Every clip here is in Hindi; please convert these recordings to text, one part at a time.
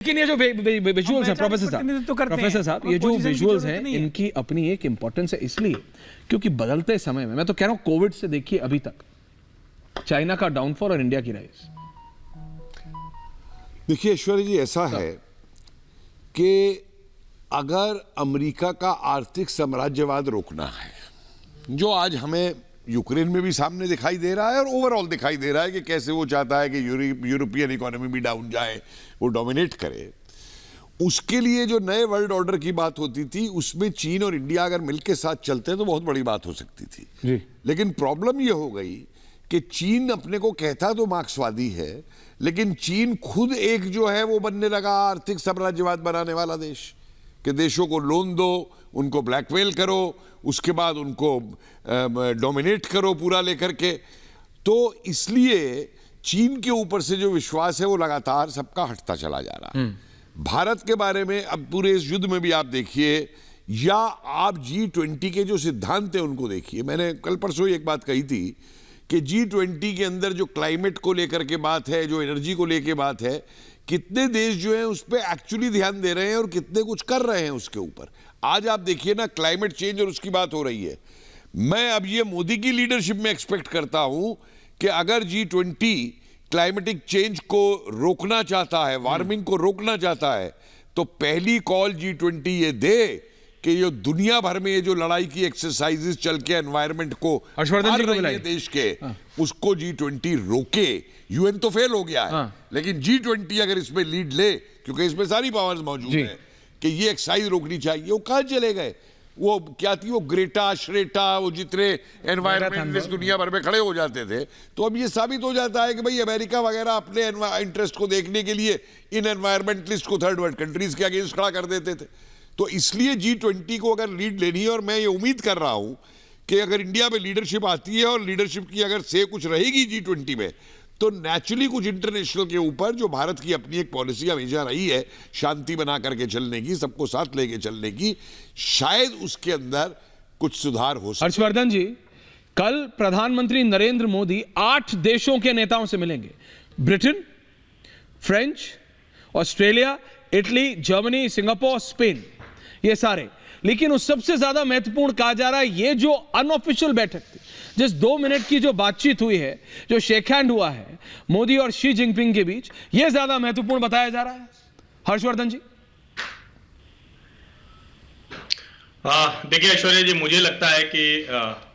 लेकिन ये जो विजुअल्स हैं प्रोफेसर साहब ये जो विजुअल्स हैं इनकी अपनी एक इंपॉर्टेंस है, इसलिए क्योंकि बदलते समय में, मैं तो कह रहा हूं कोविड से देखिए अभी तक चाइना का डाउनफॉल और इंडिया की राइज। देखिए ऐश्वर्या जी, ऐसा है कि अगर अमेरिका का आर्थिक साम्राज्यवाद रोकना है, जो आज हमें यूक्रेन में भी सामने दिखाई दे रहा है और ओवरऑल दिखाई दे रहा है कि कैसे वो चाहता है कि यूरोपियन इकोनॉमी भी डाउन जाए, वो डोमिनेट करे, उसके लिए जो नए वर्ल्ड ऑर्डर की बात होती थी उसमें चीन और इंडिया अगर मिलकर साथ चलते तो बहुत बड़ी बात हो सकती थी जी। लेकिन प्रॉब्लम ये हो गई कि चीन अपने को कहता तो मार्क्सवादी है, लेकिन चीन खुद एक जो है वो बनने लगा आर्थिक साम्राज्यवाद बनाने वाला देश, कि देशों को लोन दो, उनको ब्लैकमेल करो, उसके बाद उनको डोमिनेट करो पूरा लेकर के। तो इसलिए चीन के ऊपर से जो विश्वास है वो लगातार सबका हटता चला जा रहा है। भारत के बारे में अब पूरे इस युद्ध में भी आप देखिए, या आप G20 के जो सिद्धांत हैं उनको देखिए। मैंने कल परसों ही एक बात कही थी कि G20 के अंदर जो क्लाइमेट को लेकर के बात है, जो एनर्जी को लेकर बात है, कितने देश जो हैं उस पर एक्चुअली ध्यान दे रहे हैं और कितने कुछ कर रहे हैं उसके ऊपर। आज आप देखिए ना, क्लाइमेट चेंज और उसकी बात हो रही है। मैं अब ये मोदी की लीडरशिप में एक्सपेक्ट करता हूं कि अगर G20 क्लाइमेटिक चेंज को रोकना चाहता है, वार्मिंग को रोकना चाहता है, तो पहली कॉल G20 ये दे कि ये दुनिया भर में ये जो लड़ाई की एक्सरसाइजेस चल के एनवायरनमेंट को मार रही है देश के, उसको G20 रोके। यूएन तो फेल हो गया है, लेकिन G20 अगर इसमें लीड ले, क्योंकि इसमें सारी पावर्स मौजूद है कि ये एक्साइज रोकनी चाहिए। वो कहां चले गए? वो क्या थी, वो ग्रेटा श्रेटा, वो जितने एनवायरमेंटलिस्ट दुनिया भर में खड़े हो जाते थे। तो अब ये साबित हो जाता है कि भाई अमेरिका वगैरह अपने इंटरेस्ट को देखने के लिए इन एनवायरमेंटलिस्ट को थर्ड वर्ल्ड कंट्रीज के अगेंस्ट खड़ा कर देते थे। तो इसलिए G20 को अगर लीड लेनी है, और मैं ये उम्मीद कर रहा हूं कि अगर इंडिया में लीडरशिप आती है और लीडरशिप की अगर से कुछ रहेगी G20 में, तो नेचुरली कुछ इंटरनेशनल के ऊपर जो भारत की अपनी एक पॉलिसी हमेशा रही है शांति बना करके चलने की, सबको साथ लेके चलने की, शायद उसके अंदर कुछ सुधार हो सके। हर्षवर्धन जी, कल प्रधानमंत्री नरेंद्र मोदी 8 देशों के नेताओं से मिलेंगे। Britain, French, Australia, Italy, Germany, Singapore, Spain, ये सारे। लेकिन उस सबसे ज्यादा महत्वपूर्ण कहा जा रहा है ये जो अनऑफिशियल बैठक थी, जिस 2 मिनट की जो बातचीत हुई है, जो शेक हैंड हुआ है मोदी और शी जिनपिंग के बीच, यह ज्यादा महत्वपूर्ण बताया जा रहा है। हर्षवर्धन जी। देखिए ऐश्वर्या जी, मुझे लगता है कि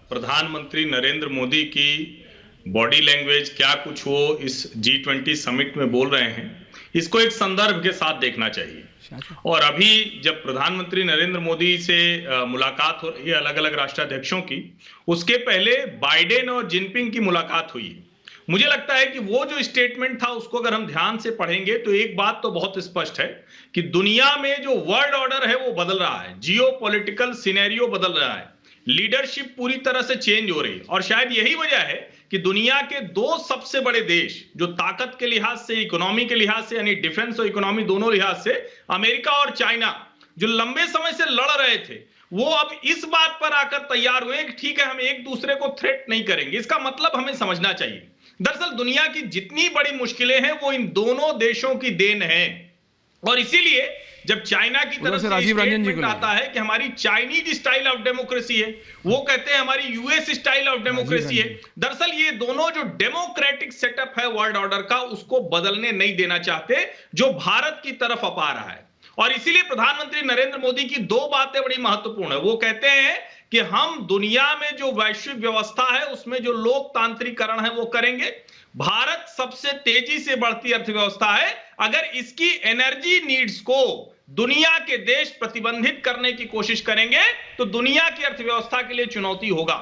प्रधानमंत्री नरेंद्र मोदी की बॉडी लैंग्वेज क्या कुछ वो इस G20 समिट में बोल रहे हैं, इसको एक संदर्भ के साथ देखना चाहिए। और अभी जब प्रधानमंत्री नरेंद्र मोदी से मुलाकात हो रही है अलग अलग राष्ट्राध्यक्षों की, उसके पहले बाइडेन और जिनपिंग की मुलाकात हुई है। मुझे लगता है कि वो जो स्टेटमेंट था उसको अगर हम ध्यान से पढ़ेंगे तो एक बात तो बहुत स्पष्ट है कि दुनिया में जो वर्ल्ड ऑर्डर है वो बदल रहा है, जियोपॉलिटिकल सिनेरियो बदल रहा है, लीडरशिप पूरी तरह से चेंज हो रही है। और शायद यही वजह है कि दुनिया के 2 सबसे बड़े देश जो ताकत के लिहाज से, इकोनॉमी के लिहाज से, यानी डिफेंस और इकोनॉमी दोनों लिहाज से, अमेरिका और चाइना, जो लंबे समय से लड़ रहे थे, वो अब इस बात पर आकर तैयार हुए कि ठीक है, हम एक दूसरे को थ्रेट नहीं करेंगे। इसका मतलब हमें समझना चाहिए, दरअसल दुनिया की जितनी बड़ी मुश्किलें हैं वो इन दोनों देशों की देन है। और इसीलिए जब चाइना की तरफ से स्टेटमेंट आता है कि हमारी चाइनीज स्टाइल ऑफ डेमोक्रेसी है, वो कहते हैं हमारी यूएस स्टाइल ऑफ डेमोक्रेसी है। दरअसल ये दोनों जो डेमोक्रेटिक सेटअप है वर्ल्ड ऑर्डर का, उसको बदलने नहीं देना चाहते, जो भारत की तरफ अपा रहा है। और इसीलिए प्रधानमंत्री नरेंद्र मोदी की 2 बातें बड़ी महत्वपूर्ण है। वो कहते हैं कि हम दुनिया में जो वैश्विक व्यवस्था है उसमें जो लोकतांत्रिकरण है वो करेंगे। भारत सबसे तेजी से बढ़ती अर्थव्यवस्था है, अगर इसकी एनर्जी नीड्स को दुनिया के देश प्रतिबंधित करने की कोशिश करेंगे तो दुनिया की अर्थव्यवस्था के लिए चुनौती होगा।